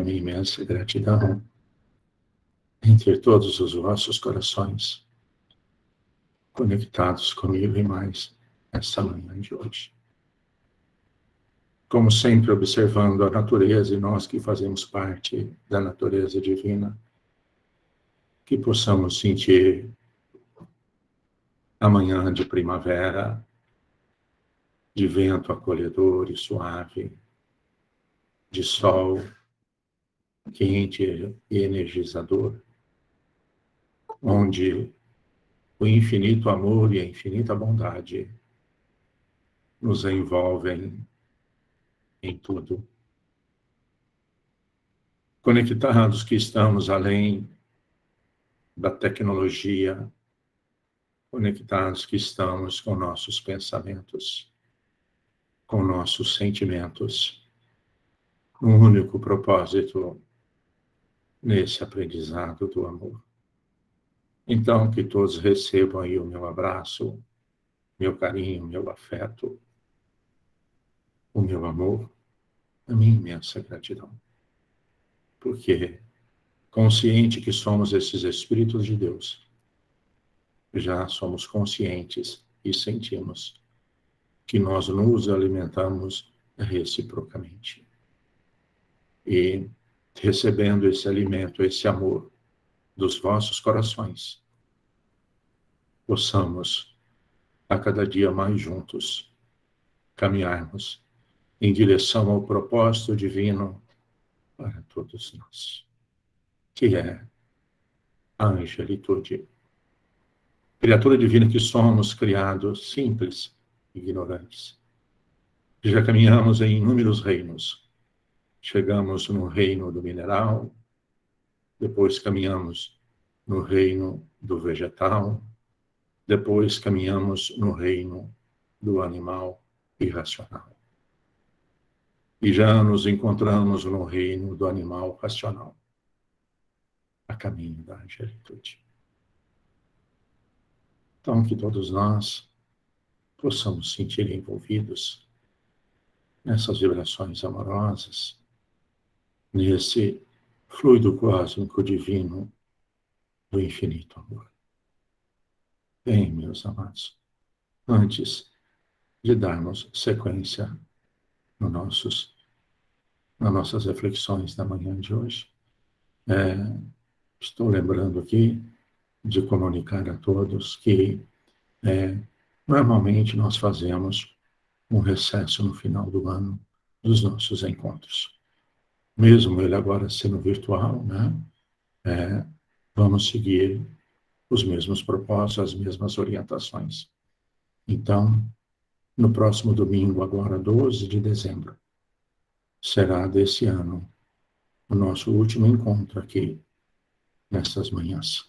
minha imensa gratidão entre todos os vossos corações conectados comigo e mais essa manhã de hoje. Como sempre, observando a natureza e nós que fazemos parte da natureza divina, que possamos sentir a manhã de primavera, de vento acolhedor e suave, de sol quente e energizador, onde o infinito amor e a infinita bondade nos envolvem em tudo. Conectados que estamos além da tecnologia, conectados que estamos com nossos pensamentos, com nossos sentimentos, um único propósito nesse aprendizado do amor. Então, que todos recebam aí o meu abraço, meu carinho, meu afeto, o meu amor, a minha imensa gratidão. Porque, consciente que somos esses Espíritos de Deus, já somos conscientes e sentimos que nós nos alimentamos reciprocamente. E, recebendo esse alimento, esse amor dos vossos corações, possamos, a cada dia mais juntos, caminharmos em direção ao propósito divino para todos nós, que é a angelitude. Criatura divina que somos, criados simples, ignorantes. Já caminhamos em inúmeros reinos. Chegamos no reino do mineral, depois caminhamos no reino do vegetal, depois caminhamos no reino do animal irracional. E já nos encontramos no reino do animal racional, a caminho da angelitude. Então, que todos nós possamos sentir envolvidos nessas vibrações amorosas, nesse fluido cósmico divino do infinito amor. Bem, meus amados, antes de darmos sequência nas nossas reflexões da manhã de hoje, estou lembrando aqui de comunicar a todos que normalmente nós fazemos um recesso no final do ano dos nossos encontros. Mesmo ele agora sendo virtual, vamos seguir os mesmos propósitos, as mesmas orientações. Então, no próximo domingo, agora 12 de dezembro, será desse ano o nosso último encontro aqui, nessas manhãs.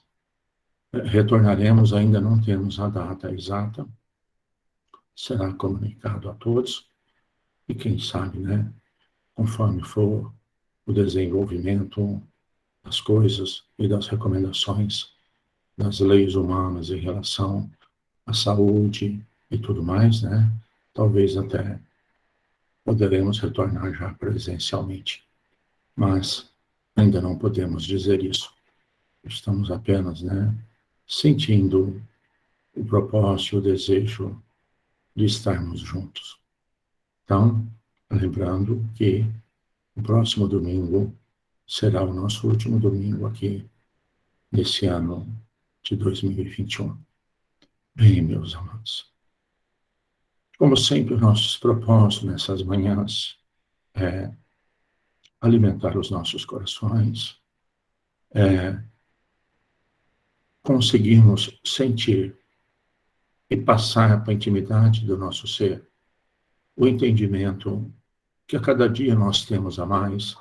Retornaremos, ainda não temos a data exata, será comunicado a todos, e quem sabe, conforme for o desenvolvimento das coisas e das recomendações das leis humanas em relação à saúde e tudo mais, talvez até poderemos retornar já presencialmente. Mas ainda não podemos dizer isso. Estamos apenas, sentindo o propósito, o desejo de estarmos juntos. Então, lembrando que o próximo domingo será o nosso último domingo aqui nesse ano de 2021. Bem, meus amados, como sempre, nossos propósitos nessas manhãs é alimentar os nossos corações, conseguirmos sentir e passar para a intimidade do nosso ser o entendimento que a cada dia nós temos a mais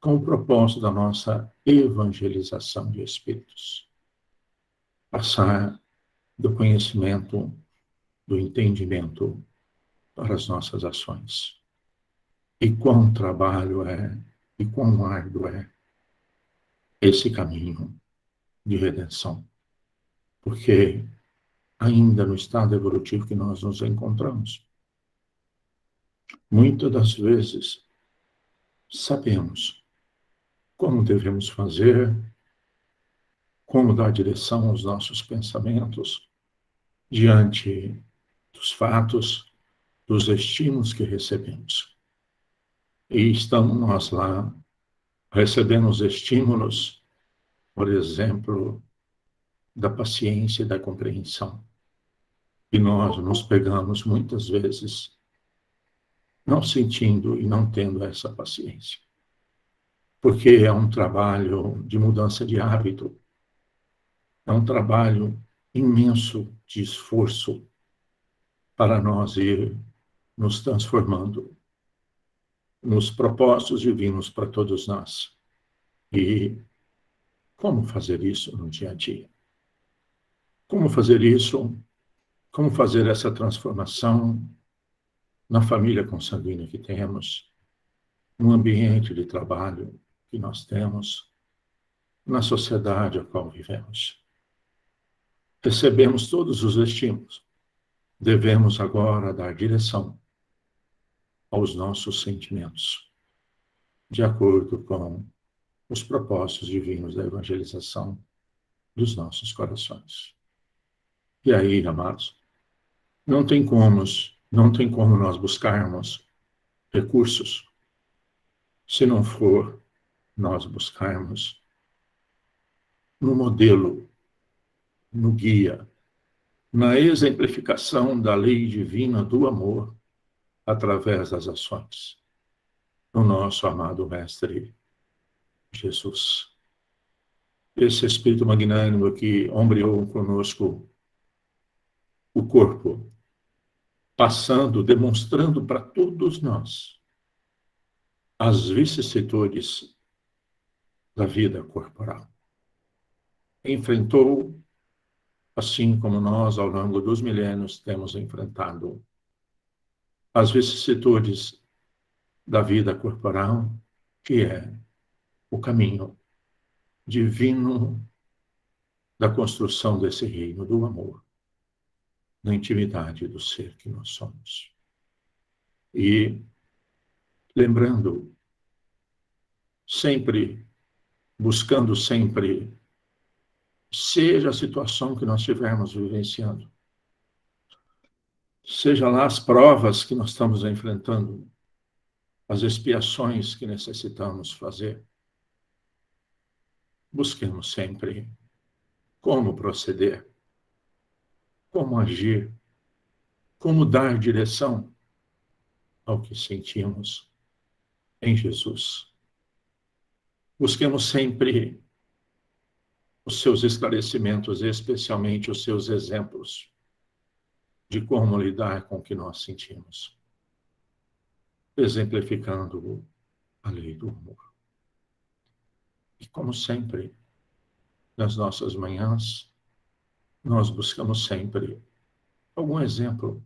com o propósito da nossa evangelização de espíritos. Passar do conhecimento, do entendimento para as nossas ações. E quão trabalho e quão árduo é esse caminho de redenção. Porque ainda no estado evolutivo que nós nos encontramos, muitas das vezes sabemos como devemos fazer, como dar direção aos nossos pensamentos diante dos fatos, dos estímulos que recebemos. E estamos nós lá, recebendo os estímulos, por exemplo, da paciência e da compreensão. E nós nos pegamos muitas vezes não sentindo e não tendo essa paciência. Porque é um trabalho de mudança de hábito, é um trabalho imenso de esforço para nós ir nos transformando nos propósitos divinos para todos nós. E como fazer isso no dia a dia? Como fazer isso? Como fazer essa transformação na família consanguínea que temos, no ambiente de trabalho que nós temos, na sociedade a qual vivemos? Recebemos todos os estímulos. Devemos agora dar direção aos nossos sentimentos, de acordo com os propósitos divinos da evangelização dos nossos corações. E aí, amados, não tem como nós buscarmos recursos se não for nós buscarmos no modelo, no guia, na exemplificação da lei divina do amor através das ações do nosso amado Mestre Jesus. Esse Espírito magnânimo que ombreou conosco o corpo, passando, demonstrando para todos nós as vicissitudes da vida corporal. Enfrentou, assim como nós, ao longo dos milênios, temos enfrentado as vicissitudes da vida corporal, que é o caminho divino da construção desse reino do amor, na intimidade do ser que nós somos. E lembrando sempre, buscando sempre, seja a situação que nós estivermos vivenciando, seja lá as provas que nós estamos enfrentando, as expiações que necessitamos fazer, busquemos sempre como proceder, como agir, como dar direção ao que sentimos em Jesus. Busquemos sempre os seus esclarecimentos, especialmente os seus exemplos de como lidar com o que nós sentimos, exemplificando a lei do amor. E como sempre, nas nossas manhãs, nós buscamos sempre algum exemplo,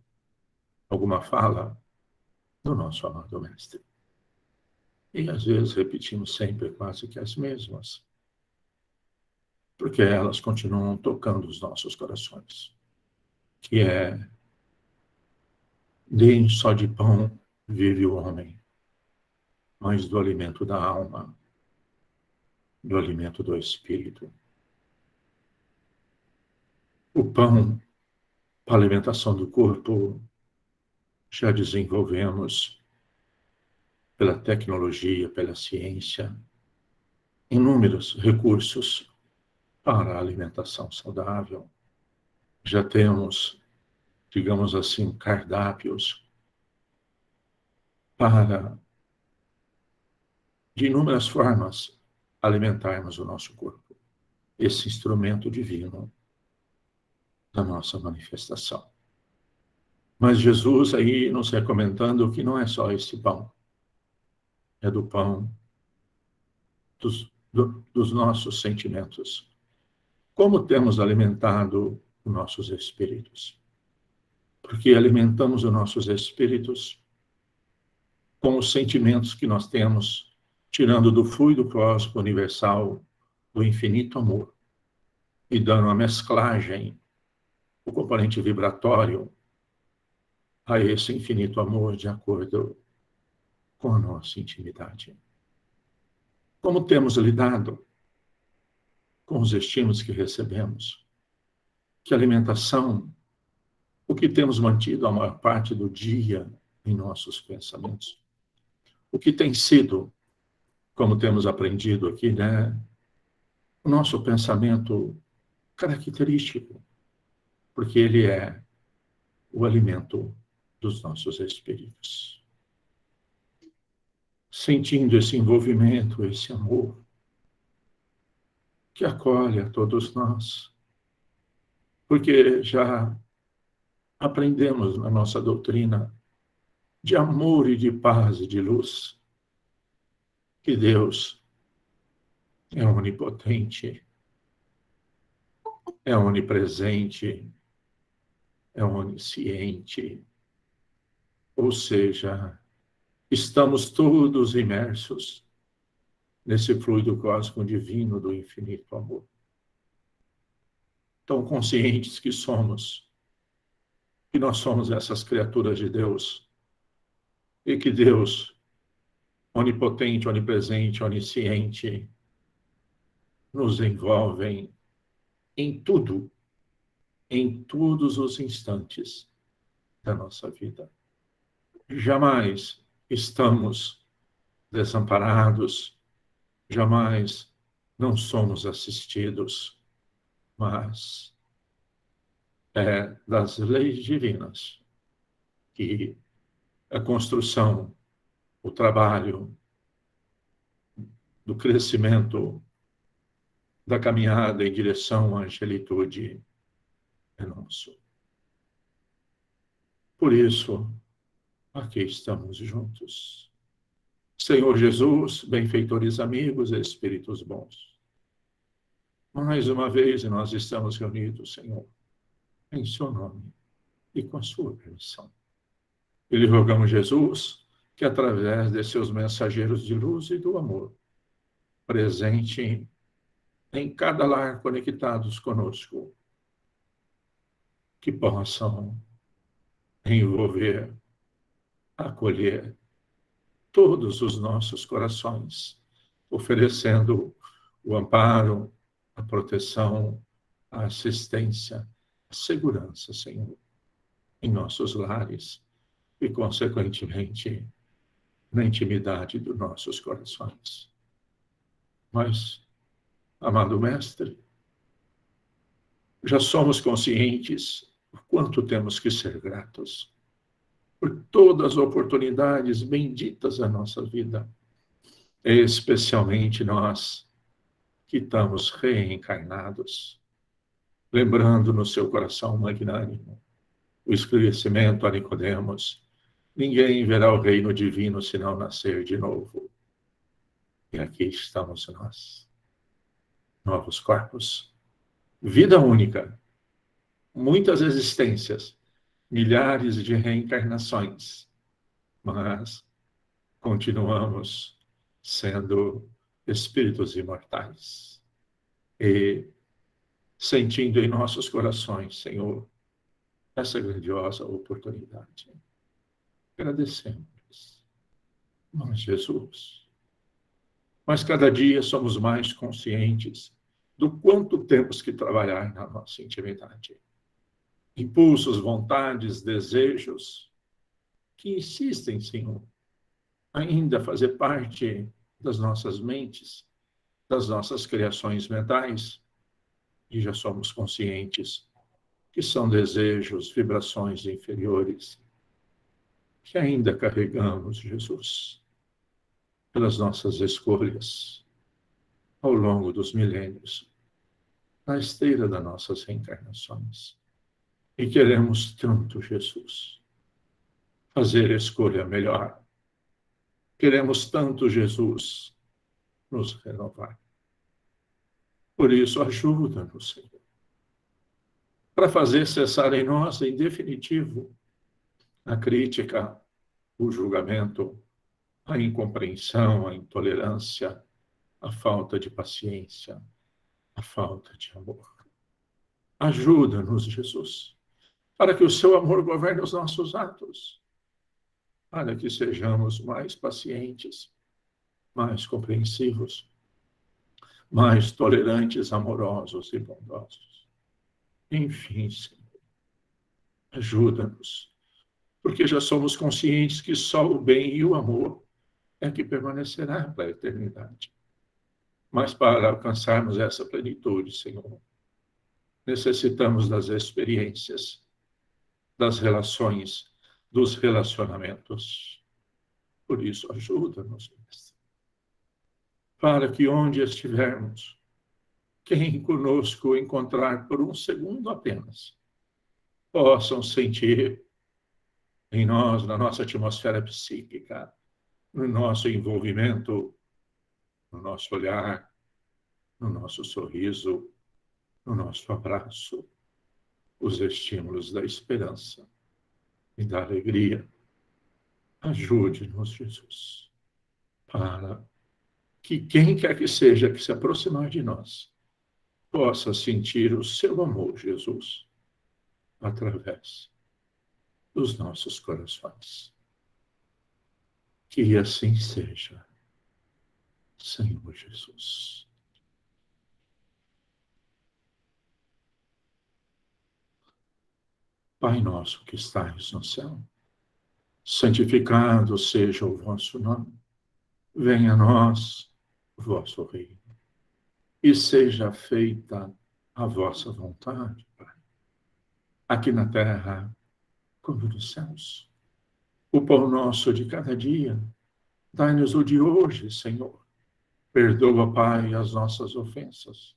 alguma fala do nosso amado Mestre. E às vezes repetimos sempre quase que as mesmas, porque elas continuam tocando os nossos corações, que é: nem só de pão vive o homem, mas do alimento da alma, do alimento do espírito. O pão, para a alimentação do corpo, já desenvolvemos pela tecnologia, pela ciência, inúmeros recursos para a alimentação saudável. Já temos, digamos assim, cardápios para, de inúmeras formas, alimentarmos o nosso corpo. Esse instrumento divino da nossa manifestação. Mas Jesus aí nos recomendando que não é só esse pão, é do pão dos nossos sentimentos. Como temos alimentado os nossos espíritos? Porque alimentamos os nossos espíritos com os sentimentos que nós temos, tirando do fluido cósmico universal, do infinito amor, e dando uma mesclagem, o componente vibratório, a esse infinito amor de acordo com a nossa intimidade. Como temos lidado com os estímulos que recebemos? Que alimentação, o que temos mantido a maior parte do dia em nossos pensamentos? O que tem sido, como temos aprendido aqui, né, o nosso pensamento característico, porque ele é o alimento dos nossos espíritos. Sentindo esse envolvimento, esse amor, que acolhe a todos nós, porque já aprendemos na nossa doutrina de amor e de paz e de luz, que Deus é onipotente, é onipresente, é onisciente, ou seja, estamos todos imersos nesse fluido cósmico divino do infinito amor. Tão conscientes que nós somos essas criaturas de Deus, e que Deus, onipotente, onipresente, onisciente, nos envolve em tudo, em todos os instantes da nossa vida. Jamais estamos desamparados, jamais não somos assistidos, mas é das leis divinas que a construção, o trabalho do crescimento, da caminhada em direção à angelitude é nosso. Por isso, aqui estamos juntos. Senhor Jesus, benfeitores amigos e espíritos bons, mais uma vez nós estamos reunidos, Senhor, em seu nome e com a sua permissão. E lhe rogamos, Jesus, que através de seus mensageiros de luz e do amor, presente em cada lar conectados conosco, que possam envolver, acolher todos os nossos corações, oferecendo o amparo, a proteção, a assistência, a segurança, Senhor, em nossos lares e, consequentemente, na intimidade dos nossos corações. Mas, amado Mestre, já somos conscientes do quanto temos que ser gratos por todas as oportunidades benditas da nossa vida, especialmente nós que estamos reencarnados, lembrando no seu coração magnânimo o esclarecimento a Nicodemos: ninguém verá o reino divino se não nascer de novo. E aqui estamos nós, novos corpos, vida única, muitas existências, milhares de reencarnações, mas continuamos sendo espíritos imortais e sentindo em nossos corações, Senhor, essa grandiosa oportunidade. Agradecemos, nós, Jesus. Mas cada dia somos mais conscientes do quanto temos que trabalhar na nossa intimidade. Impulsos, vontades, desejos que insistem, Senhor, ainda fazer parte das nossas mentes, das nossas criações mentais, e já somos conscientes que são desejos, vibrações inferiores, que ainda carregamos, Jesus, pelas nossas escolhas ao longo dos milênios, na esteira das nossas reencarnações. E queremos tanto, Jesus, fazer a escolha melhor. Queremos tanto, Jesus, nos renovar. Por isso, ajuda-nos, Senhor, para fazer cessar em nós, em definitivo, a crítica, o julgamento, a incompreensão, a intolerância, a falta de paciência, a falta de amor. Ajuda-nos, Jesus, para que o seu amor governe os nossos atos, para que sejamos mais pacientes, mais compreensivos, mais tolerantes, amorosos e bondosos. Enfim, Senhor, ajuda-nos, porque já somos conscientes que só o bem e o amor é que permanecerá para a eternidade. Mas para alcançarmos essa plenitude, Senhor, necessitamos das experiências, das relações, dos relacionamentos. Por isso, ajuda-nos, Mestre, para que onde estivermos, quem conosco encontrar por um segundo apenas, possam sentir em nós, na nossa atmosfera psíquica, no nosso envolvimento, no nosso olhar, no nosso sorriso, no nosso abraço, os estímulos da esperança e da alegria. Ajude-nos, Jesus, para que quem quer que seja que se aproximar de nós possa sentir o seu amor, Jesus, através dos nossos corações. Que assim seja, Senhor Jesus. Pai nosso que estais no céu, santificado seja o vosso nome. Venha a nós o vosso reino. E seja feita a vossa vontade, Pai, aqui na terra como nos céus. O pão nosso de cada dia, dai-nos o de hoje, Senhor. Perdoa, Pai, as nossas ofensas,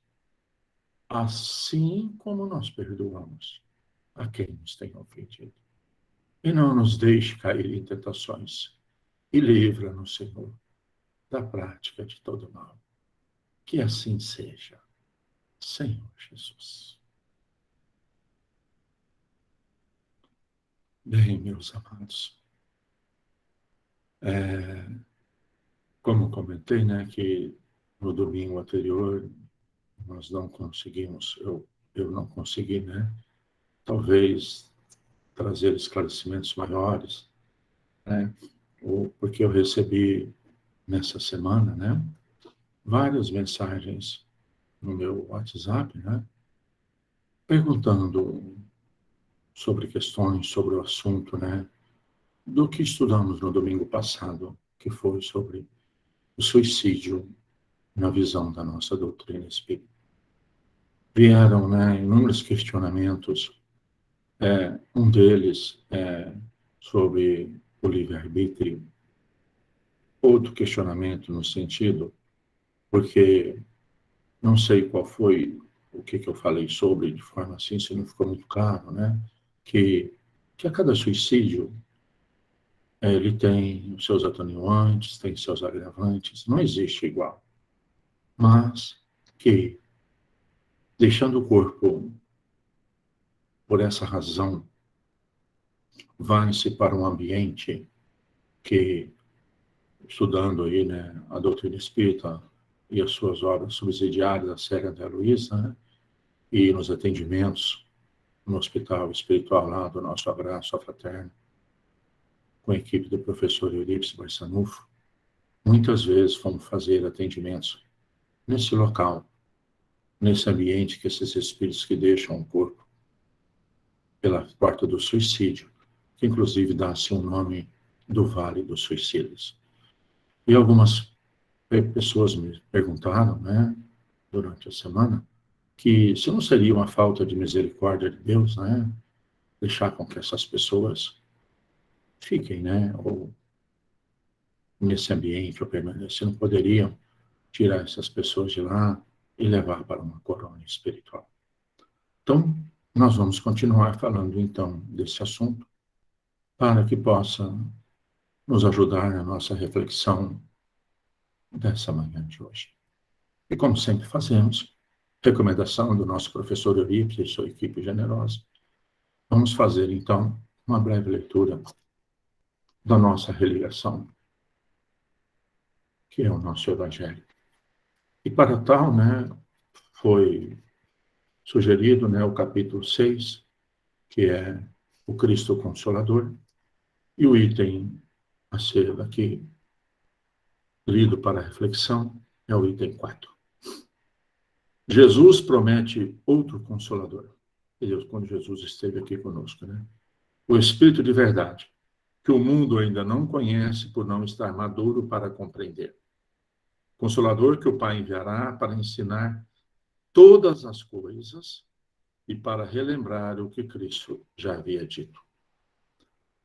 assim como nós perdoamos a quem nos tem ofendido. E não nos deixe cair em tentações, e livra-nos, Senhor, da prática de todo mal. Que assim seja, Senhor Jesus. Bem, meus amados, como comentei, né, que no domingo anterior nós não conseguimos, eu não consegui, né, talvez trazer esclarecimentos maiores, né, porque eu recebi nessa semana, né, várias mensagens no meu WhatsApp, né, perguntando sobre questões, sobre o assunto, né, do que estudamos no domingo passado, que foi sobre o suicídio na visão da nossa doutrina espírita. Vieram, né, inúmeros questionamentos, um deles sobre o livre-arbítrio, outro questionamento no sentido, porque não sei qual foi o que eu falei sobre, de forma assim, se não ficou muito claro, né, que a cada suicídio ele tem os seus atenuantes, tem seus agravantes, não existe igual. Mas que, deixando o corpo por essa razão, vai-se para um ambiente que, estudando aí, né, a doutrina espírita e as suas obras subsidiárias, a Cega da Luísa, né, e nos atendimentos no hospital espiritual lá do nosso abraço fraterno, com a equipe do professor Eurípides Barçanufo, muitas vezes fomos fazer atendimentos nesse local, nesse ambiente que esses espíritos que deixam o corpo pela porta do suicídio, que inclusive dá-se um nome do Vale dos Suicidas. E algumas pessoas me perguntaram, né, durante a semana, que se não seria uma falta de misericórdia de Deus, né, deixar com que essas pessoas fiquem, né, ou nesse ambiente, ou permanecer, não poderiam tirar essas pessoas de lá e levar para uma colônia espiritual. Então, nós vamos continuar falando, então, desse assunto, para que possa nos ajudar na nossa reflexão dessa manhã de hoje. E como sempre fazemos, recomendação do nosso professor Eurípides e sua equipe generosa, vamos fazer, então, uma breve leitura da nossa religação, que é o nosso Evangelho. E para tal, né, foi sugerido, né, o capítulo 6, que é o Cristo Consolador, e o item a ser aqui lido para reflexão é o item 4. Jesus promete outro Consolador. Quando Jesus esteve aqui conosco, né? O Espírito de verdade, que o mundo ainda não conhece por não estar maduro para compreender. Consolador que o Pai enviará para ensinar todas as coisas e para relembrar o que Cristo já havia dito.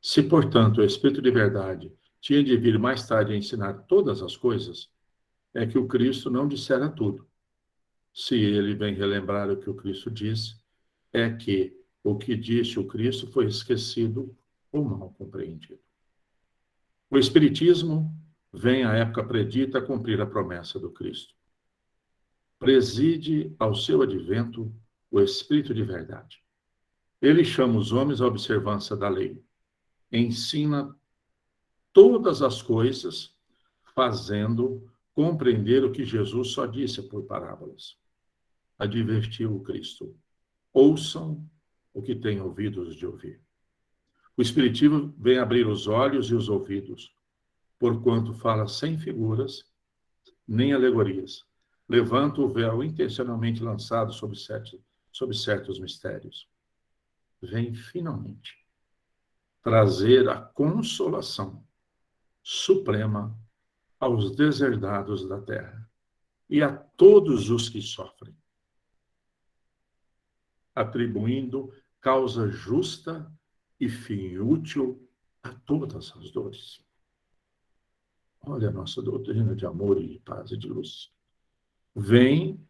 Se, portanto, o Espírito de verdade tinha de vir mais tarde a ensinar todas as coisas, é que o Cristo não dissera tudo. Se ele vem relembrar o que o Cristo disse, é que o que disse o Cristo foi esquecido ou mal compreendido. O Espiritismo vem à época predita a cumprir a promessa do Cristo. Preside ao seu advento o Espírito de verdade. Ele chama os homens à observância da lei. Ensina todas as coisas, fazendo compreender o que Jesus só disse por parábolas. Advertiu o Cristo: ouçam o que têm ouvidos de ouvir. O Espiritismo vem abrir os olhos e os ouvidos, porquanto fala sem figuras nem alegorias. Levanta o véu intencionalmente lançado sobre certos mistérios. Vem finalmente trazer a consolação suprema aos deserdados da terra e a todos os que sofrem, atribuindo causa justa e fim útil a todas as dores. Olha a nossa doutrina de amor e de paz e de luz. Vem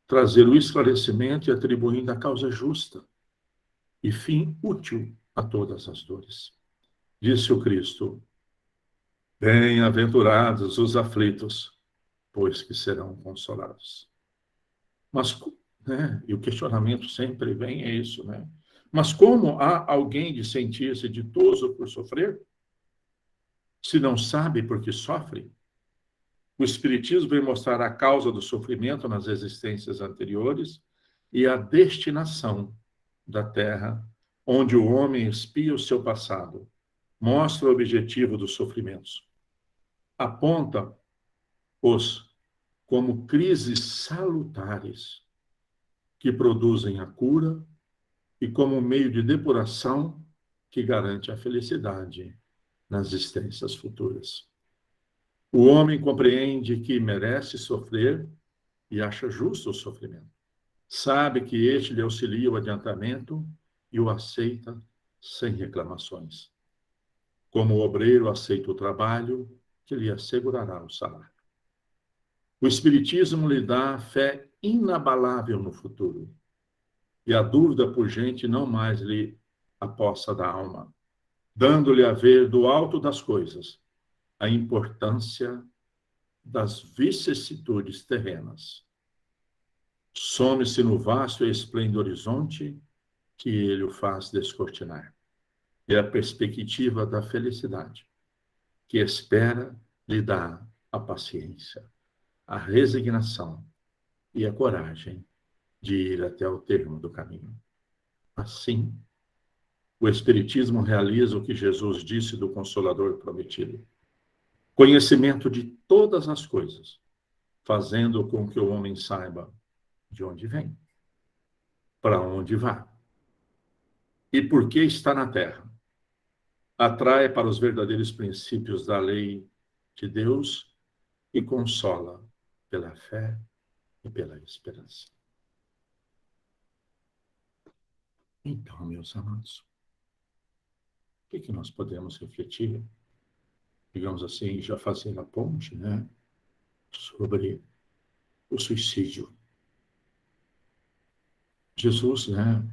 trazer o esclarecimento e atribuindo a causa justa e fim útil a todas as dores. Disse o Cristo: bem-aventurados os aflitos, pois que serão consolados. Mas, né, e o questionamento sempre vem é isso, né? Mas como há alguém de sentir-se ditoso por sofrer, se não sabe por que sofre? O Espiritismo vem mostrar a causa do sofrimento nas existências anteriores e a destinação da Terra, onde o homem expia o seu passado, mostra o objetivo dos sofrimentos. Aponta-os como crises salutares que produzem a cura e como um meio de depuração que garante a felicidade nas existências futuras. O homem compreende que merece sofrer e acha justo o sofrimento. Sabe que este lhe auxilia o adiantamento e o aceita sem reclamações. Como o obreiro aceita o trabalho que lhe assegurará o salário. O Espiritismo lhe dá fé inabalável no futuro. E a dúvida pungente não mais lhe apossa da alma, dando-lhe a ver do alto das coisas a importância das vicissitudes terrenas. Some-se no vasto e esplêndido horizonte que ele o faz descortinar. É a perspectiva da felicidade, que espera lhe dá a paciência, a resignação e a coragem de ir até o termo do caminho. Assim, o Espiritismo realiza o que Jesus disse do Consolador prometido: conhecimento de todas as coisas, fazendo com que o homem saiba de onde vem, para onde vai e por que está na Terra. Atrai para os verdadeiros princípios da lei de Deus e consola pela fé e pela esperança. Então, meus amados, o que nós podemos refletir, digamos assim, já fazendo a ponte, né, sobre o suicídio? Jesus, né,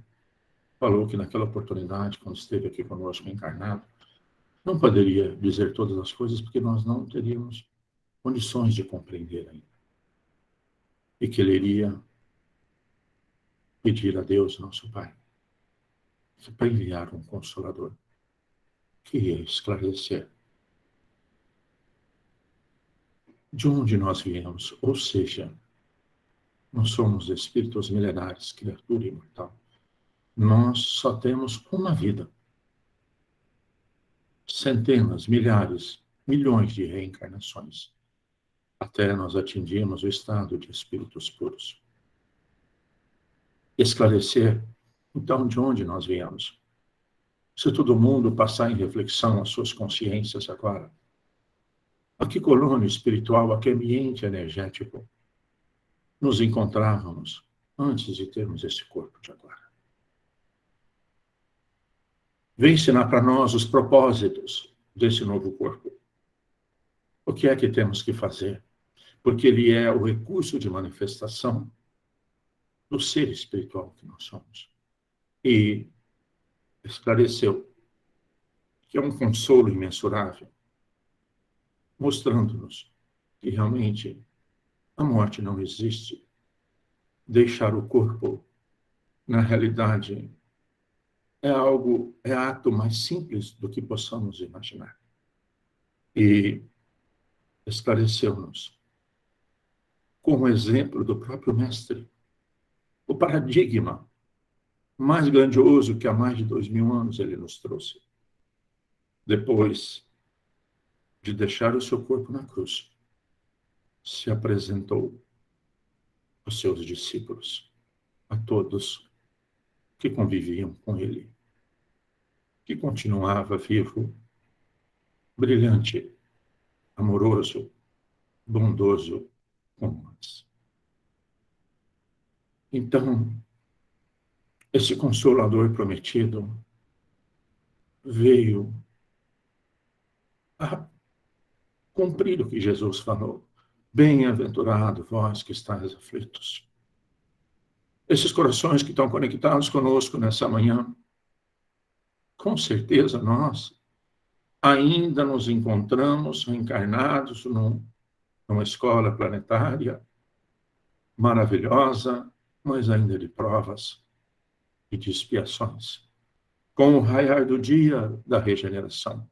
falou que naquela oportunidade, quando esteve aqui conosco encarnado, não poderia dizer todas as coisas porque nós não teríamos condições de compreender ainda. E que ele iria pedir a Deus, nosso Pai, para enviar um Consolador que ia esclarecer de onde nós viemos, ou seja, nós somos espíritos milenares, criatura imortal. Nós só temos uma vida. Centenas, milhares, milhões de reencarnações. até nós atingirmos o estado de espíritos puros. Esclarecer, então, de onde nós viemos. Se todo mundo passar em reflexão as suas consciências agora, a que colônia espiritual, a que ambiente energético nos encontrávamos antes de termos esse corpo de agora? Vem ensinar para nós os propósitos desse novo corpo. O que é que temos que fazer? Porque ele é o recurso de manifestação do ser espiritual que nós somos. E esclareceu que é um consolo imensurável, mostrando-nos que realmente a morte não existe. Deixar o corpo, na realidade, é ato mais simples do que possamos imaginar. E esclareceu-nos, como exemplo do próprio Mestre, o paradigma mais grandioso que há mais de 2000 anos ele nos trouxe. Depois de deixar o seu corpo na cruz, se apresentou aos seus discípulos, a todos que conviviam com ele, que continuava vivo, brilhante, amoroso, bondoso com nós. Então, esse Consolador prometido veio a cumprir o que Jesus falou. Bem-aventurado vós que estáis aflitos. Esses corações que estão conectados conosco nessa manhã, com certeza nós ainda nos encontramos reencarnados numa escola planetária maravilhosa, mas ainda de provas e de expiações. Com o raiar do dia da regeneração.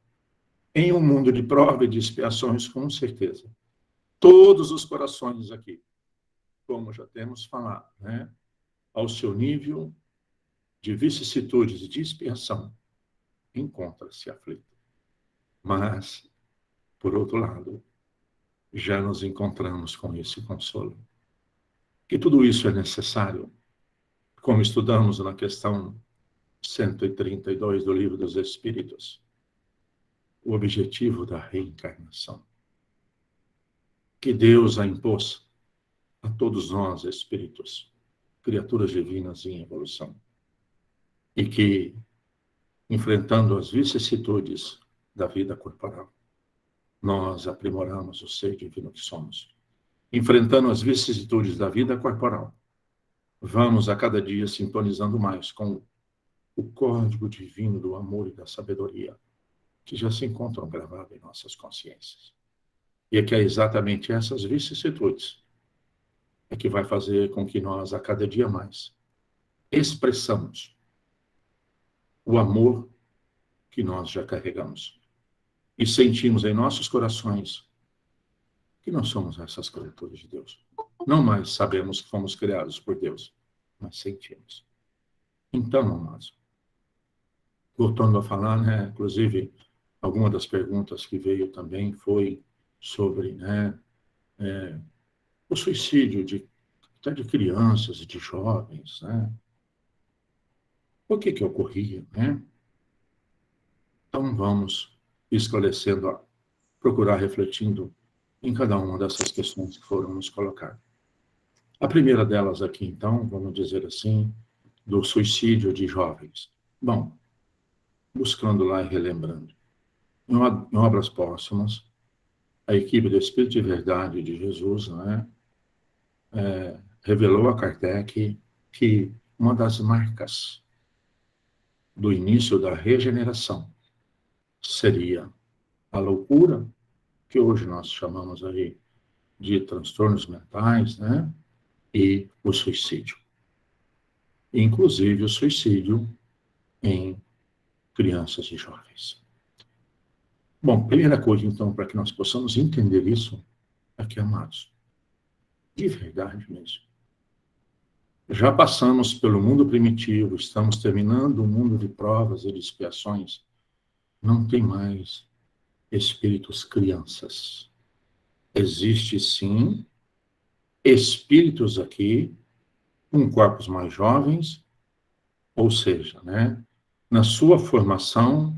Em um mundo de prova e de expiações, com certeza. Todos os corações aqui, como já temos falado, né? Ao seu nível de vicissitudes e de expiação, encontra-se aflito. Mas, por outro lado, já nos encontramos com esse consolo. Que tudo isso é necessário, como estudamos na questão 132 do Livro dos Espíritos, o objetivo da reencarnação, que Deus a impôs a todos nós, espíritos, criaturas divinas em evolução, e que, enfrentando as vicissitudes da vida corporal, nós aprimoramos o ser divino que somos. Enfrentando as vicissitudes da vida corporal, vamos a cada dia sintonizando mais com o código divino do amor e da sabedoria, que já se encontram gravados em nossas consciências. E é que é exatamente essas vicissitudes é que vai fazer com que nós, a cada dia mais, expressamos o amor que nós já carregamos. E sentimos em nossos corações que nós somos essas criaturas de Deus. Não mais sabemos que fomos criados por Deus, mas sentimos. Então, amados, voltando a falar, né, inclusive, alguma das perguntas que veio também foi sobre, né, o suicídio até de crianças e de jovens, né? O que ocorria, né? Então vamos esclarecendo, procurar refletindo em cada uma dessas questões que foram nos colocadas. A primeira delas aqui, então, vamos dizer assim, do suicídio de jovens. Bom, buscando lá e relembrando. Em obras póstumas, a equipe do Espírito de Verdade de Jesus, né, revelou a Kardec que uma das marcas do início da regeneração seria a loucura, que hoje nós chamamos aí de transtornos mentais, né? E o suicídio. Inclusive o suicídio em crianças e jovens. Bom, primeira coisa, então, para que nós possamos entender isso, é que, amados, de verdade mesmo, já passamos pelo mundo primitivo, estamos terminando o mundo de provas e de expiações, não tem mais espíritos crianças. Existe, sim, espíritos aqui, com corpos mais jovens, ou seja, né, na sua formação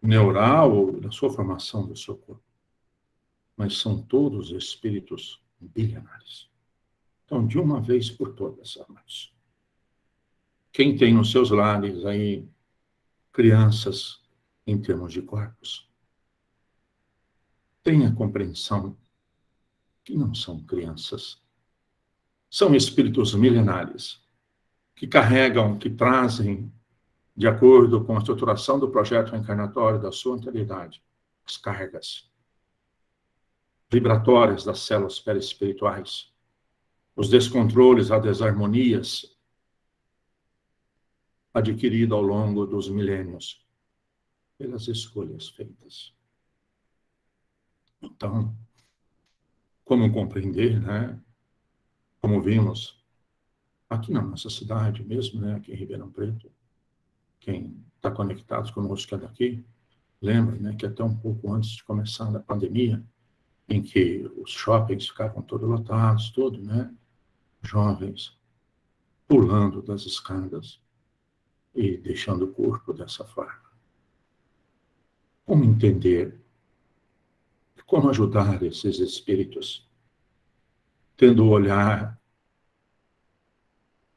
neural, ou na sua formação do seu corpo. Mas são todos espíritos bilionários. Então, de uma vez por todas, amados, quem tem nos seus lares aí crianças em termos de corpos, tenha compreensão que não são crianças. São espíritos milenares que carregam, que trazem, de acordo com a estruturação do projeto encarnatório da sua anterioridade, as cargas vibratórias das células perispirituais, os descontroles, as desarmonias adquiridas ao longo dos milênios pelas escolhas feitas. Então, como compreender, né? Como vimos aqui na nossa cidade mesmo, né? Aqui em Ribeirão Preto, quem está conectado conosco é daqui, lembra, né? Que até um pouco antes de começar a pandemia, em que os shoppings ficavam todos lotados, tudo, né? Jovens pulando das escadas e deixando o corpo dessa forma. Como entender? Como ajudar esses espíritos? Tendo o olhar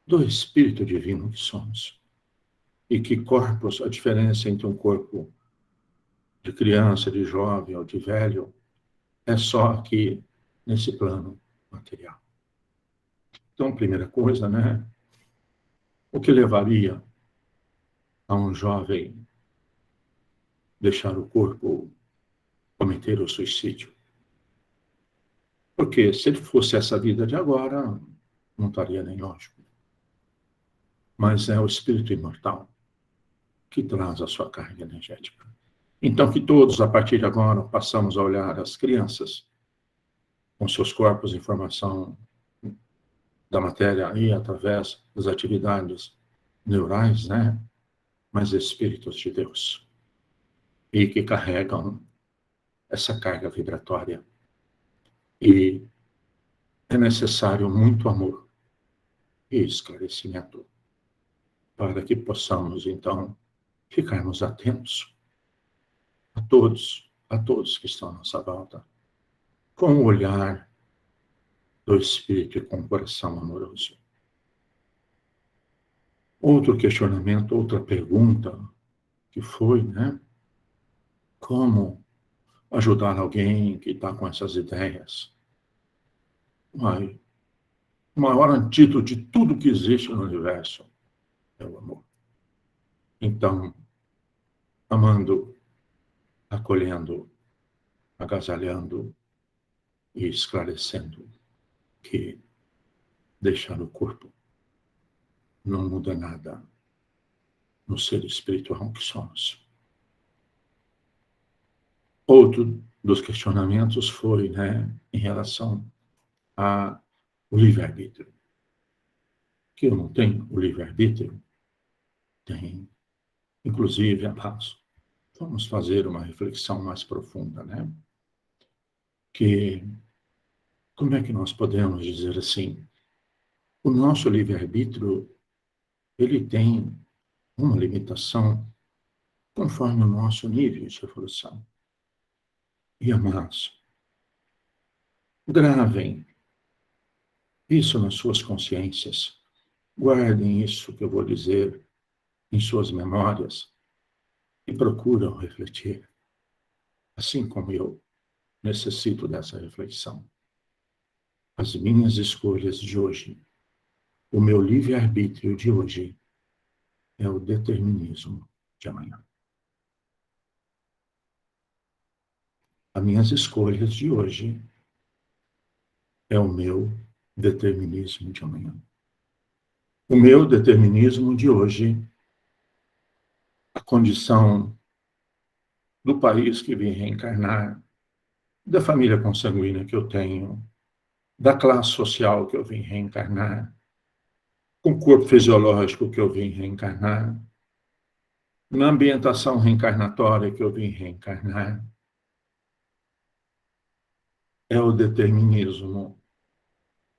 do Espírito Divino que somos. E que corpos, a diferença entre um corpo de criança, de jovem ou de velho, é só aqui nesse plano material. Então, primeira coisa, né? O que levaria a um jovem deixar o corpo cometer o suicídio? Porque se ele fosse essa vida de agora, não estaria nem lógico. Mas é o espírito imortal que traz a sua carga energética. Então, que todos, a partir de agora, passamos a olhar as crianças com seus corpos em formação da matéria aí, através das atividades neurais, né? Mas espíritos de Deus. E que carregam essa carga vibratória. E é necessário muito amor e esclarecimento para que possamos, então, ficarmos atentos a todos que estão à nossa volta, com o olhar do Espírito e com o coração amoroso. Outro questionamento, outra pergunta que foi, né? Como ajudar alguém que está com essas ideias? Mas o maior antídoto de tudo que existe no universo é o amor. Então, amando, acolhendo, agasalhando e esclarecendo que deixar o corpo não muda nada no ser espiritual que somos. Outro dos questionamentos foi, né, em relação ao livre-arbítrio. Que eu não tenho o livre-arbítrio? Tem. Inclusive, amados, vamos fazer uma reflexão mais profunda, né? Que, como é que nós podemos dizer assim, o nosso livre-arbítrio, ele tem uma limitação conforme o nosso nível de evolução. E, amados, gravem isso nas suas consciências, guardem isso que eu vou dizer em suas memórias e procuram refletir, assim como eu necessito dessa reflexão. As minhas escolhas de hoje, o meu livre-arbítrio de hoje, é o determinismo de amanhã. As minhas escolhas de hoje é o meu determinismo de amanhã. O meu determinismo de hoje, a condição do país que vim reencarnar, da família consanguínea que eu tenho, da classe social que eu vim reencarnar, com o corpo fisiológico que eu vim reencarnar, na ambientação reencarnatória que eu vim reencarnar, é o determinismo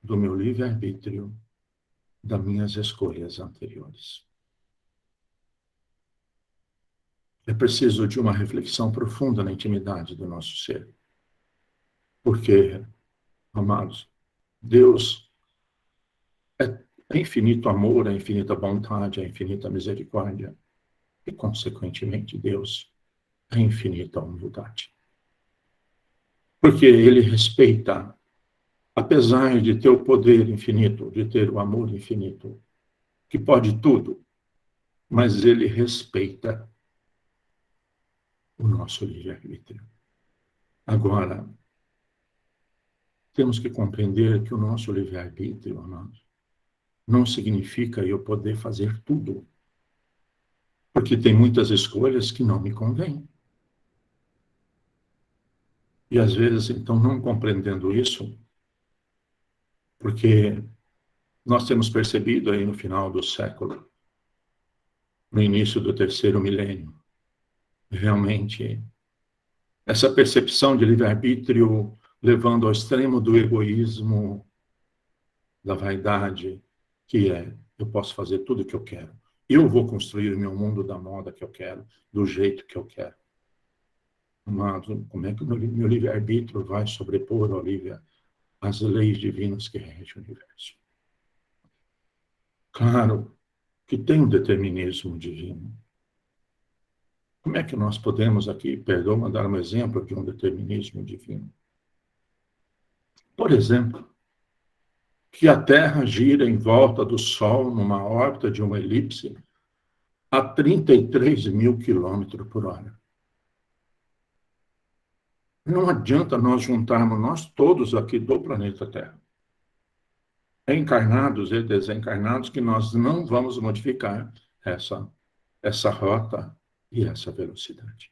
do meu livre-arbítrio, das minhas escolhas anteriores. É preciso de uma reflexão profunda na intimidade do nosso ser. Porque, amados, Deus é infinito amor, é infinita bondade, é infinita misericórdia. E, consequentemente, Deus é infinita humildade. Porque Ele respeita, apesar de ter o poder infinito, de ter o amor infinito, que pode tudo, mas Ele respeita o nosso livre-arbítrio. Agora, temos que compreender que o nosso livre-arbítrio, amados, não significa eu poder fazer tudo. Porque tem muitas escolhas que não me convêm. E às vezes, então, não compreendendo isso, porque nós temos percebido aí no final do século, no início do terceiro milênio, realmente, essa percepção de livre-arbítrio levando ao extremo do egoísmo, da vaidade, que é, eu posso fazer tudo o que eu quero. Eu vou construir o meu mundo da moda que eu quero, do jeito que eu quero. Amado, como é que o meu livre-arbítrio vai sobrepor, Olívia, as leis divinas que regem o universo? Claro que tem um determinismo divino. Como é que nós podemos aqui, perdão, dar um exemplo de um determinismo divino? Por exemplo, que a Terra gira em volta do Sol numa órbita de uma elipse a 33 mil quilômetros por hora. Não adianta nós juntarmos nós todos aqui do planeta Terra, encarnados e desencarnados, que nós não vamos modificar essa rota e essa velocidade.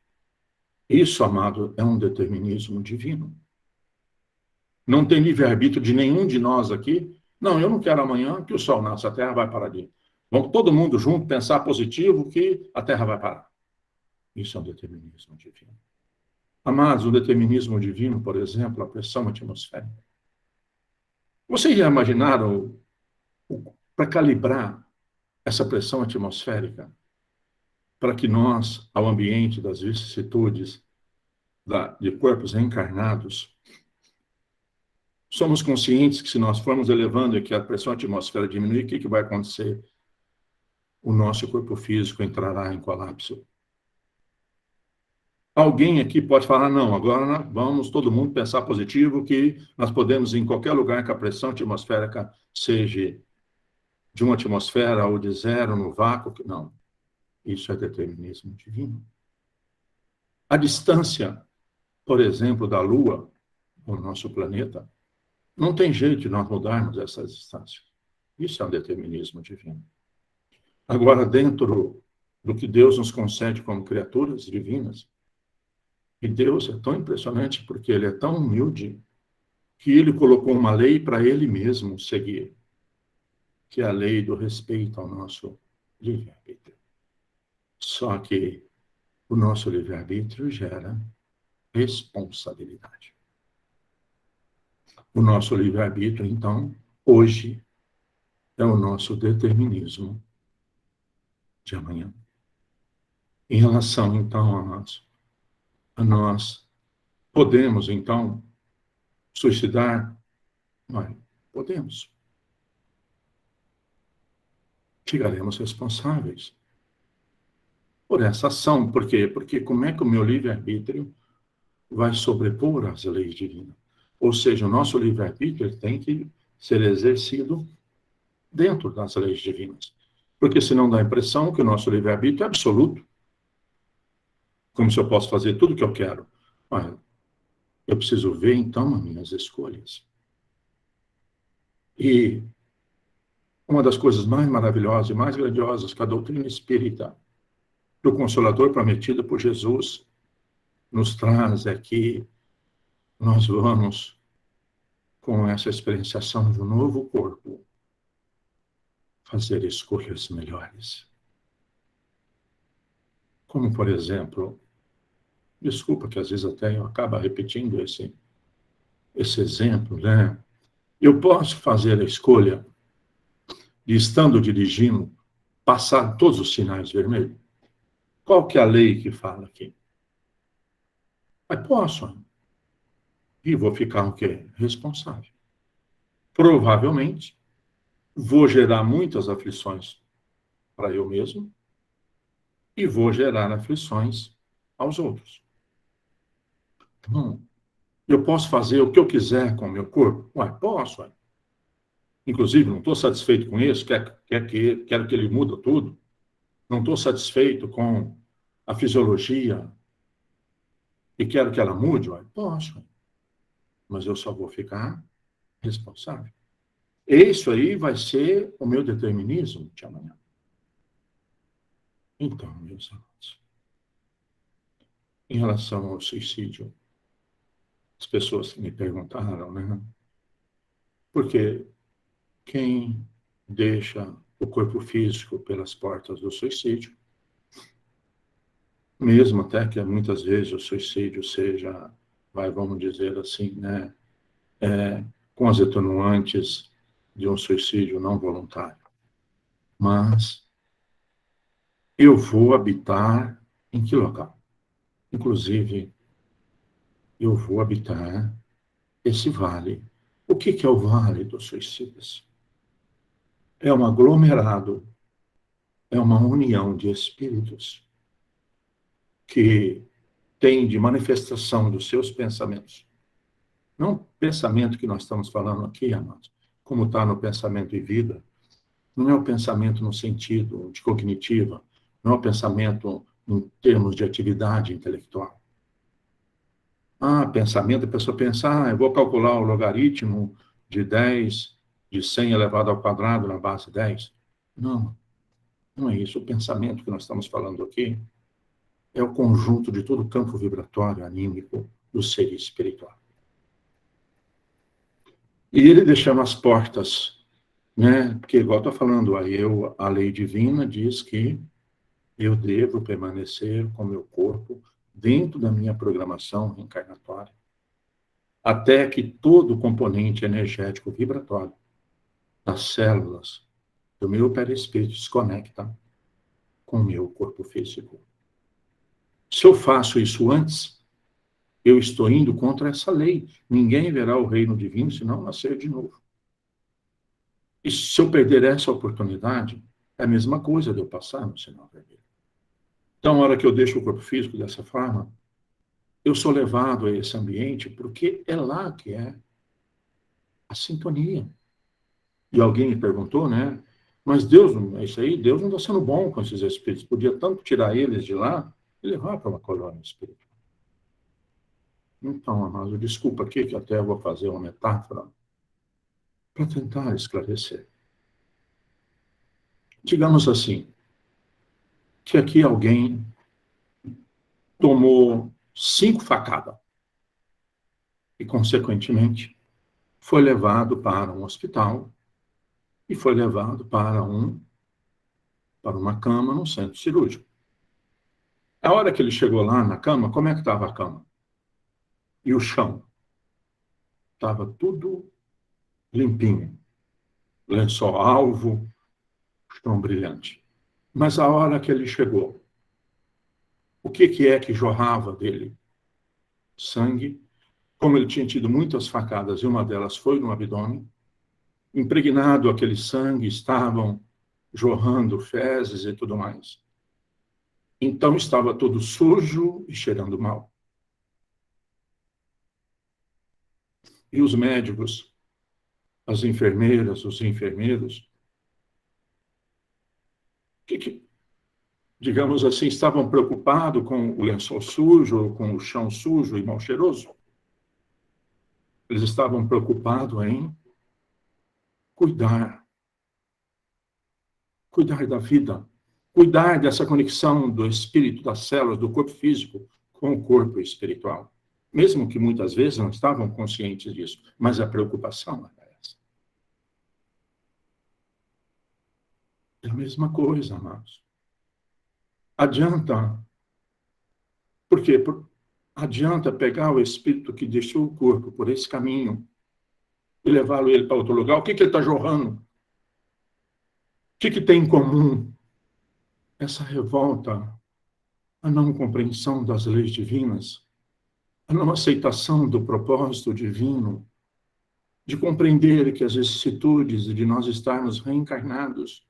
Isso, amado, é um determinismo divino. Não tem livre-arbítrio de nenhum de nós aqui. Não, eu não quero amanhã que o Sol nasça, a Terra vai parar de... Vamos todo mundo junto pensar positivo que a Terra vai parar. Isso é um determinismo divino. Amados, o determinismo divino, por exemplo, a pressão atmosférica. Vocês já imaginaram, para calibrar essa pressão atmosférica, para que nós, ao ambiente das vicissitudes de corpos reencarnados, somos conscientes que se nós formos elevando e que a pressão atmosférica diminuir, o que vai acontecer? O nosso corpo físico entrará em colapso. Alguém aqui pode falar, não, agora vamos todo mundo pensar positivo, que nós podemos, em qualquer lugar que a pressão atmosférica seja de uma atmosfera ou de zero, no vácuo, não. Isso é determinismo divino. A distância, por exemplo, da Lua, o nosso planeta, não tem jeito de nós mudarmos essa distância. Isso é um determinismo divino. Agora, dentro do que Deus nos concede como criaturas divinas, e Deus é tão impressionante porque Ele é tão humilde que Ele colocou uma lei para Ele mesmo seguir, que é a lei do respeito ao nosso livre-arbítrio. Só que o nosso livre-arbítrio gera responsabilidade. O nosso livre-arbítrio, então, hoje, é o nosso determinismo de amanhã. Em relação, então, a nós podemos, então, suicidar? Nós podemos. Ficaremos responsáveis por essa ação. Por quê? Porque como é que o meu livre-arbítrio vai sobrepor as leis divinas? Ou seja, o nosso livre-arbítrio tem que ser exercido dentro das leis divinas. Porque senão dá a impressão que o nosso livre-arbítrio é absoluto. Como se eu posso fazer tudo o que eu quero. Olha, eu preciso ver, então, as minhas escolhas. E uma das coisas mais maravilhosas e mais grandiosas que a doutrina espírita do Consolador prometido por Jesus nos traz é que nós vamos, com essa experienciação de um novo corpo, fazer escolhas melhores. Como, por exemplo, desculpa que às vezes até eu acabo repetindo esse exemplo, né? Eu posso fazer a escolha de, estando dirigindo, passar todos os sinais vermelhos? Qual que é a lei que fala aqui? Mas posso. E vou ficar o quê? Responsável. Provavelmente, vou gerar muitas aflições para eu mesmo e vou gerar aflições aos outros. Eu posso fazer o que eu quiser com o meu corpo? Ué, posso. Ué. Inclusive, não estou satisfeito com isso, quero que ele mude tudo. Não estou satisfeito com a fisiologia e quero que ela mude? Ué, posso. Mas eu só vou ficar responsável. Isso aí vai ser o meu determinismo de amanhã. Então, meus amados, em relação ao suicídio, as pessoas me perguntaram, né? Porque quem deixa o corpo físico pelas portas do suicídio, mesmo até que muitas vezes o suicídio seja, vamos dizer assim, né, com as atenuantes de um suicídio não voluntário. Mas eu vou habitar em que local? Inclusive, eu vou habitar esse vale. O que é o Vale dos Suicidas? É um aglomerado, é uma união de espíritos que tem de manifestação dos seus pensamentos. Não o pensamento que nós estamos falando aqui, amados, como está no pensamento e vida, não é o pensamento no sentido de cognitiva, não é o pensamento em termos de atividade intelectual. Pensamento, a pessoa pensa, eu vou calcular o logaritmo de 10, de 100 elevado ao quadrado na base 10. Não, não é isso. O pensamento que nós estamos falando aqui é o conjunto de todo o campo vibratório, anímico do ser espiritual. E ele deixando as portas, né? Porque, igual estou falando, a lei divina diz que eu devo permanecer com meu corpo dentro da minha programação reencarnatória, até que todo o componente energético vibratório das células do meu perispírito se conecta com o meu corpo físico. Se eu faço isso antes, eu estou indo contra essa lei. Ninguém verá o reino divino se não nascer de novo. E se eu perder essa oportunidade, é a mesma coisa de eu passar no sinal vermelho. Então, na hora que eu deixo o corpo físico dessa forma, eu sou levado a esse ambiente porque é lá que é a sintonia. E alguém me perguntou, né? Mas Deus, é isso aí, Deus não está sendo bom com esses espíritos. Podia tanto tirar eles de lá e levar para uma colônia espiritual. Então, amado, desculpa aqui que até eu vou fazer uma metáfora para tentar esclarecer. Digamos assim, que aqui alguém tomou 5 facadas e, consequentemente, foi levado para um hospital e foi levado para uma cama no centro cirúrgico. A hora que ele chegou lá na cama, como é que estava a cama? E o chão? Estava tudo limpinho. Lençol alvo, chão brilhante. Mas a hora que ele chegou, o que é que jorrava dele? Sangue. Como ele tinha tido muitas facadas e uma delas foi no abdômen, impregnado aquele sangue, estavam jorrando fezes e tudo mais. Então estava todo sujo e cheirando mal. E os médicos, as enfermeiras, os enfermeiros, digamos assim, estavam preocupados com o lençol sujo, com o chão sujo e mal cheiroso? Eles estavam preocupados em cuidar da vida, cuidar dessa conexão do espírito, das células, do corpo físico com o corpo espiritual. Mesmo que muitas vezes não estavam conscientes disso, mas a preocupação era essa. É a mesma coisa, amados. Adianta. Por quê? adianta pegar o espírito que deixou o corpo por esse caminho e levá-lo ele para outro lugar. O que ele está jorrando? O que tem em comum? Essa revolta, a não compreensão das leis divinas, a não aceitação do propósito divino, de compreender que as vicissitudes de nós estarmos reencarnados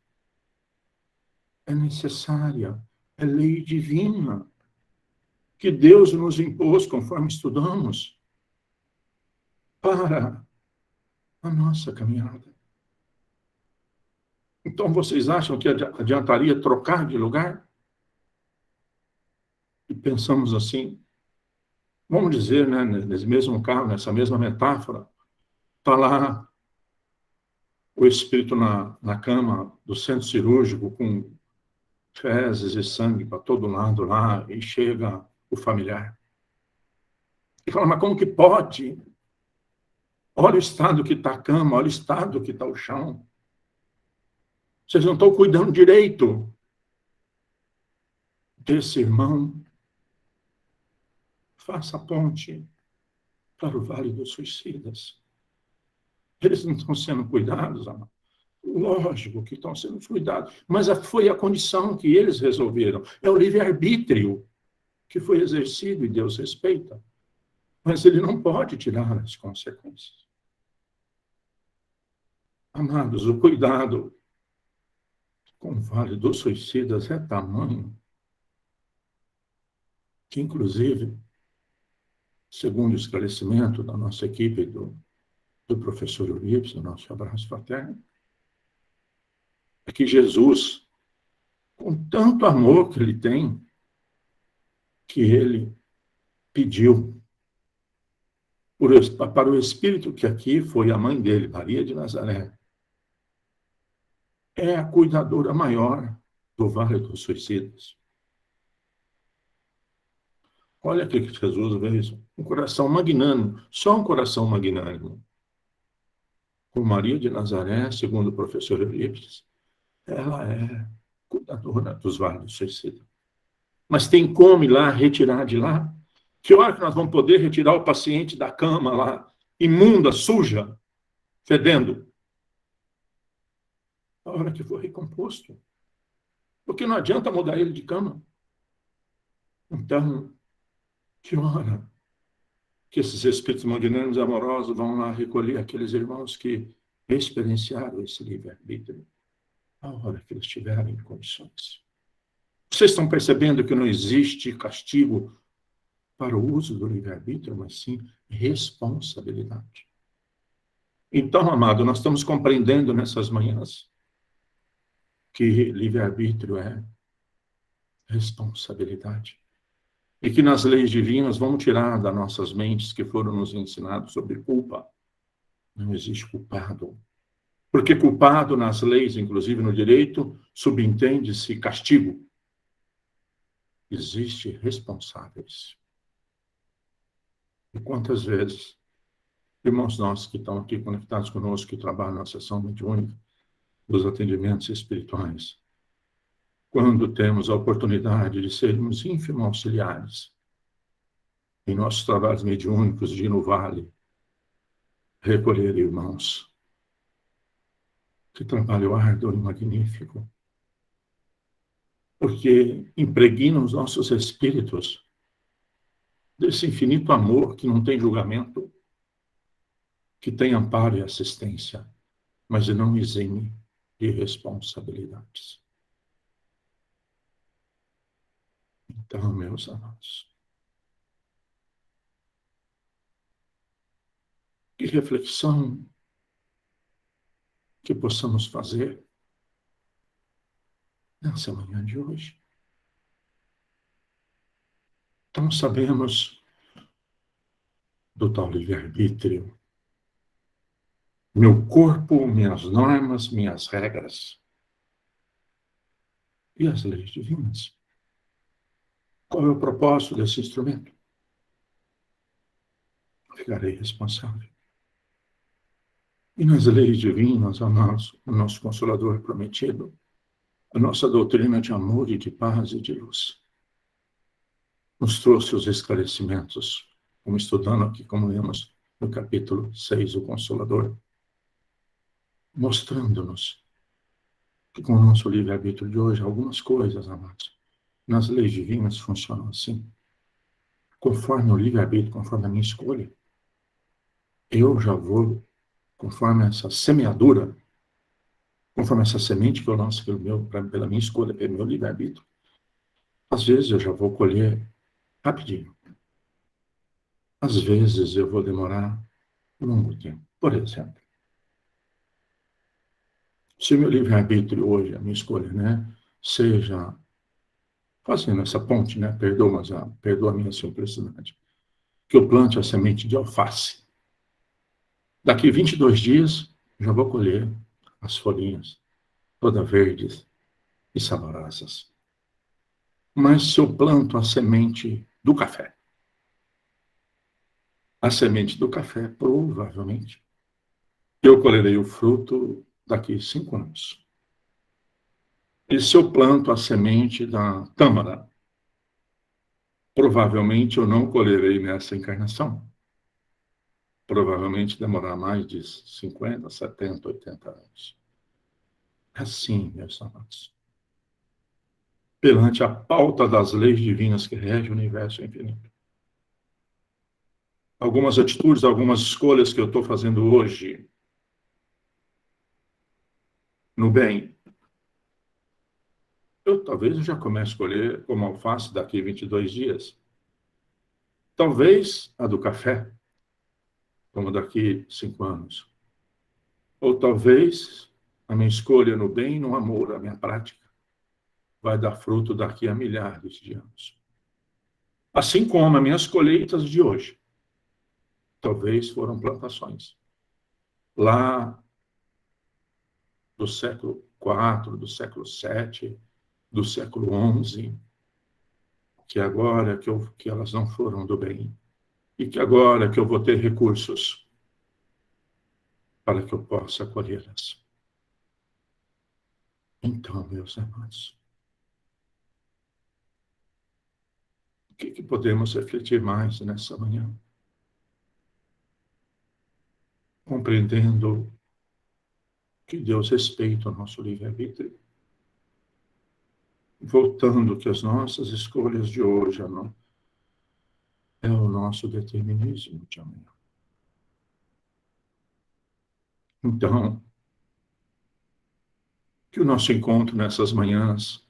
é necessária, é lei divina, que Deus nos impôs, conforme estudamos, para a nossa caminhada. Então, vocês acham que adiantaria trocar de lugar? E pensamos assim, vamos dizer, né, nesse mesmo carro, nessa mesma metáfora, está lá o espírito na cama do centro cirúrgico com fezes e sangue para todo lado lá, e chega o familiar. E fala, mas como que pode? Olha o estado que está a cama, olha o estado que está o chão. Vocês não estão cuidando direito desse irmão. Faça a ponte para o Vale dos Suicidas. Eles não estão sendo cuidados, amado. Lógico que estão sendo cuidados, mas foi a condição que eles resolveram. É o livre-arbítrio que foi exercido e Deus respeita. Mas ele não pode tirar as consequências. Amados, o cuidado com o Vale dos Suicidas é tamanho que, inclusive, segundo o esclarecimento da nossa equipe, do professor Euripides, do nosso abraço fraterno, é que Jesus, com tanto amor que ele tem, que ele pediu para o Espírito, que aqui foi a mãe dele, Maria de Nazaré, é a cuidadora maior do Vale dos Suicidas. Olha o que Jesus fez, um coração magnânimo, só um coração magnânimo. Com Maria de Nazaré, segundo o professor Euripides, ela é cuidadora dos Vales dos Suicidas. Mas tem como ir lá, retirar de lá? Que hora que nós vamos poder retirar o paciente da cama lá, imunda, suja, fedendo? A hora que for recomposto. Porque não adianta mudar ele de cama. Então, que hora que esses espíritos magnânicos amorosos vão lá recolher aqueles irmãos que experienciaram esse livre-arbítrio? A hora que eles tiverem condições. Vocês estão percebendo que não existe castigo para o uso do livre-arbítrio, mas sim responsabilidade. Então, amado, nós estamos compreendendo nessas manhãs que livre-arbítrio é responsabilidade. E que nas leis divinas vamos tirar das nossas mentes que foram nos ensinados sobre culpa. Não existe culpado. Porque culpado nas leis, inclusive no direito, subentende-se castigo. Existe responsáveis. E quantas vezes, irmãos nossos que estão aqui conectados conosco, que trabalham na sessão mediúnica, dos atendimentos espirituais, quando temos a oportunidade de sermos ínfimos auxiliares em nossos trabalhos mediúnicos de ir no vale, recolher irmãos, que trabalho árduo e magnífico, porque impregnam os nossos espíritos desse infinito amor que não tem julgamento, que tem amparo e assistência, mas não exime de responsabilidades. Então, meus amados, que reflexão que possamos fazer nessa manhã de hoje. Então, sabemos do tal livre-arbítrio. Meu corpo, minhas normas, minhas regras. E as leis divinas. Qual é o propósito desse instrumento? Ficarei responsável. E nas leis divinas, o nosso Consolador prometido, a nossa doutrina de amor e de paz e de luz. nos trouxe os esclarecimentos, como estudando aqui, como lemos no capítulo 6, o Consolador, mostrando-nos que com o nosso livre-arbítrio de hoje, algumas coisas, amados, nas leis divinas funcionam assim. Conforme o livre-arbítrio, conforme a minha escolha, eu já vou, conforme essa semeadura, conforme essa semente que eu lanço pela minha escolha, pelo meu livre-arbítrio, às vezes eu já vou colher rapidinho. Às vezes eu vou demorar um longo tempo. Por exemplo, se o meu livre-arbítrio hoje, a minha escolha, né, seja fazendo essa ponte, né, perdoa a minha simplicidade, que eu plante a semente de alface. Daqui 22 dias, já vou colher as folhinhas, todas verdes e saborosas. Mas se eu planto a semente do café, a semente do café, provavelmente, eu colherei o fruto daqui 5 anos. E se eu planto a semente da tâmara, provavelmente eu não colherei nessa encarnação. Provavelmente demorar mais de 50, 70, 80 anos. Assim, meus amados. Perante a pauta das leis divinas que regem o universo infinito. Algumas atitudes, algumas escolhas que eu estou fazendo hoje no bem, talvez eu já comece a escolher como alface daqui a 22 dias. Talvez a do café, como daqui 5 anos. Ou talvez a minha escolha no bem e no amor, a minha prática, vai dar fruto daqui a milhares de anos. Assim como as minhas colheitas de hoje, talvez foram plantações. Lá do século IV, do século VII, do século XI, que agora que elas não foram do bem, e que agora que eu vou ter recursos para que eu possa colhê-las. Então, meus amados, o que podemos refletir mais nessa manhã? Compreendendo que Deus respeita o nosso livre-arbítrio, voltando que as nossas escolhas de hoje é o nosso determinismo de amanhã. Então, que o nosso encontro nessas manhãs,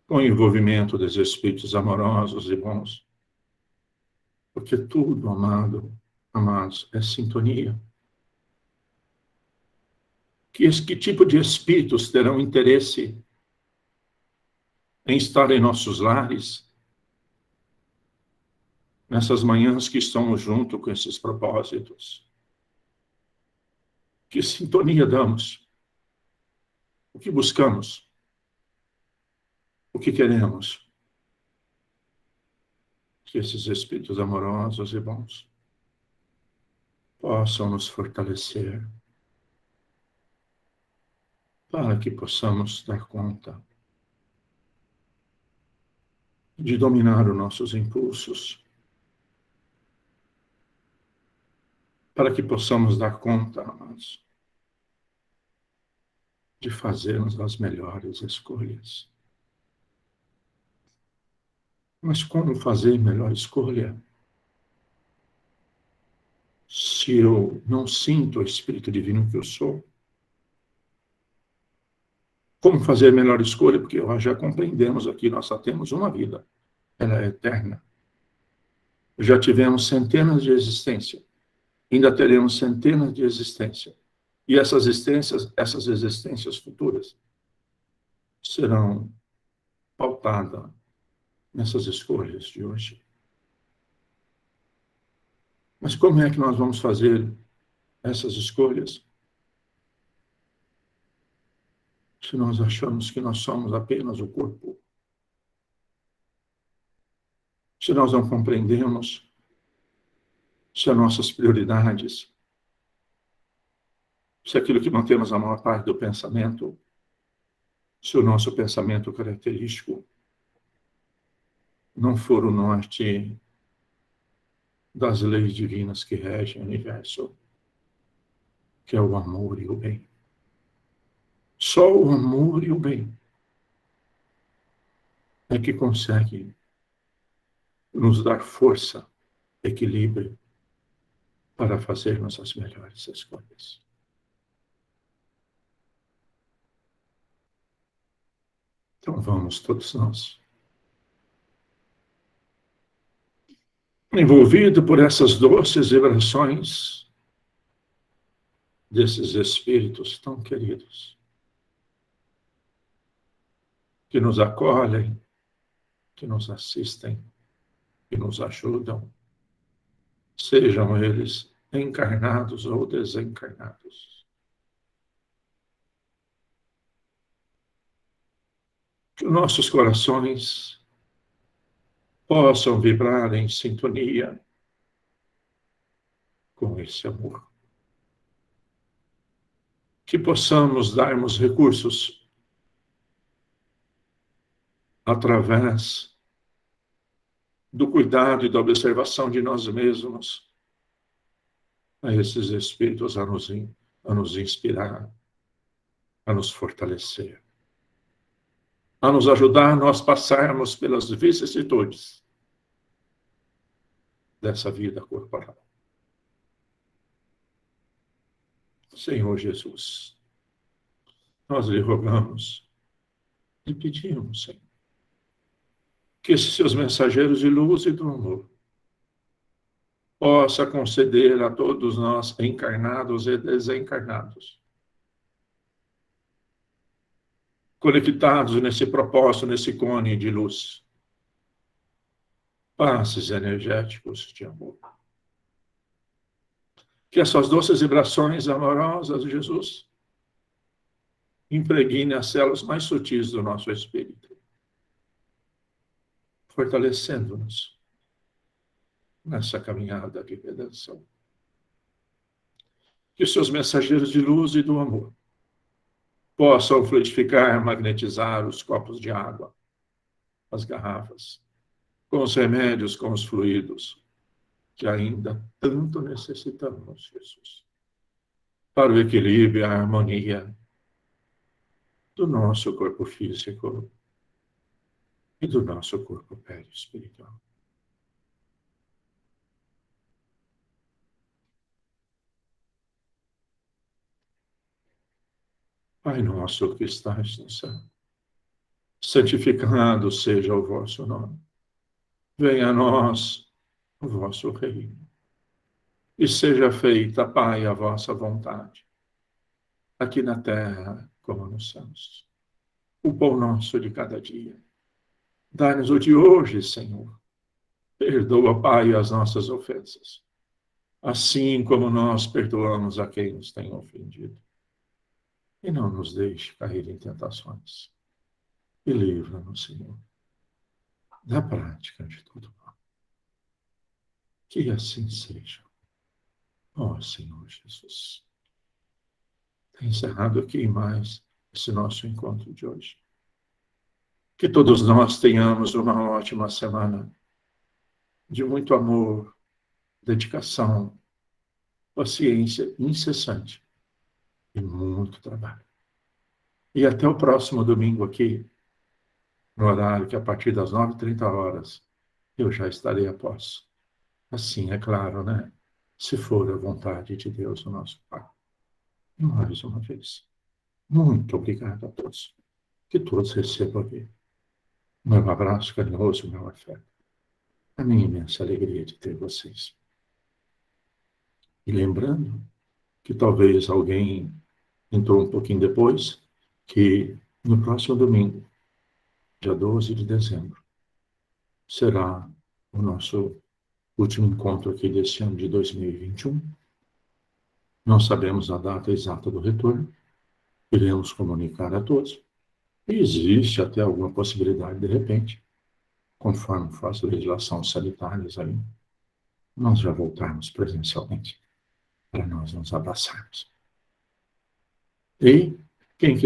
com o envolvimento dos espíritos amorosos e bons, porque tudo, amados, é sintonia. Que tipo de espíritos terão interesse em estar em nossos lares, nessas manhãs que estamos junto com esses propósitos? Que sintonia damos? O que buscamos? O que queremos? Que esses espíritos amorosos e bons possam nos fortalecer para que possamos dar conta de dominar os nossos impulsos, para que possamos dar conta, amados, de fazermos as melhores escolhas. Mas como fazer melhor escolha se eu não sinto o Espírito Divino que eu sou? Como fazer melhor escolha? Porque nós já compreendemos aqui, nós só temos uma vida, ela é eterna. Já tivemos centenas de existências, ainda teremos centenas de existências. E essas existências futuras, serão pautadas nessas escolhas de hoje. Mas como é que nós vamos fazer essas escolhas se nós achamos que nós somos apenas o corpo? Se nós não compreendemos se as nossas prioridades, se aquilo que não temos a maior parte do pensamento, se o nosso pensamento característico não for o norte das leis divinas que regem o universo, que é o amor e o bem. Só o amor e o bem é que consegue nos dar força, equilíbrio, para fazermos as melhores escolhas. Então vamos todos nós, envolvido por essas doces vibrações desses espíritos tão queridos, que nos acolhem, que nos assistem, que nos ajudam, sejam eles encarnados ou desencarnados. Que nossos corações possam vibrar em sintonia com esse amor. Que possamos darmos recursos através do cuidado e da observação de nós mesmos a esses espíritos a nos inspirar, a nos fortalecer, a nos ajudar a nós passarmos pelas vicissitudes dessa vida corporal. Senhor Jesus, nós lhe rogamos e pedimos, Senhor, que esses seus mensageiros de luz e do amor possa conceder a todos nós, encarnados e desencarnados, conectados nesse propósito, nesse cone de luz, passes energéticos de amor. Que essas doces vibrações amorosas de Jesus impregne as células mais sutis do nosso espírito, fortalecendo-nos nessa caminhada de redenção. Que os seus mensageiros de luz e do amor possam fluidificar, magnetizar os copos de água, as garrafas, com os remédios, com os fluidos, que ainda tanto necessitamos, Jesus, para o equilíbrio e a harmonia do nosso corpo físico e do nosso corpo perispiritual. Pai nosso que estás no céu, santificado seja o vosso nome. Venha a nós o vosso reino. E seja feita, Pai, a vossa vontade, aqui na terra como nos céus. O pão nosso de cada dia. Dá-nos o de hoje, Senhor. Perdoa, Pai, as nossas ofensas, assim como nós perdoamos a quem nos tem ofendido. E não nos deixe cair em tentações. E livra-nos, Senhor, da prática de todo mal. Que assim seja. Ó Senhor Jesus. Tem encerrado aqui mais esse nosso encontro de hoje. Que todos nós tenhamos uma ótima semana de muito amor, dedicação, paciência incessante e muito trabalho. E até o próximo domingo aqui, no horário que a partir das 9h30 eu já estarei a posto. Assim, é claro, né? Se for a vontade de Deus, o nosso Pai. Mais uma vez, muito obrigado a todos. Que todos recebam aqui. Meu abraço carinhoso, meu afeto. A minha imensa alegria de ter vocês. E lembrando que talvez alguém entrou um pouquinho depois, que no próximo domingo, dia 12 de dezembro, será o nosso último encontro aqui desse ano de 2021. Não sabemos a data exata do retorno, iremos comunicar a todos. E existe até alguma possibilidade, de repente, conforme faz a legislação sanitárias aí, nós já voltarmos presencialmente, para nós nos abraçarmos. E quem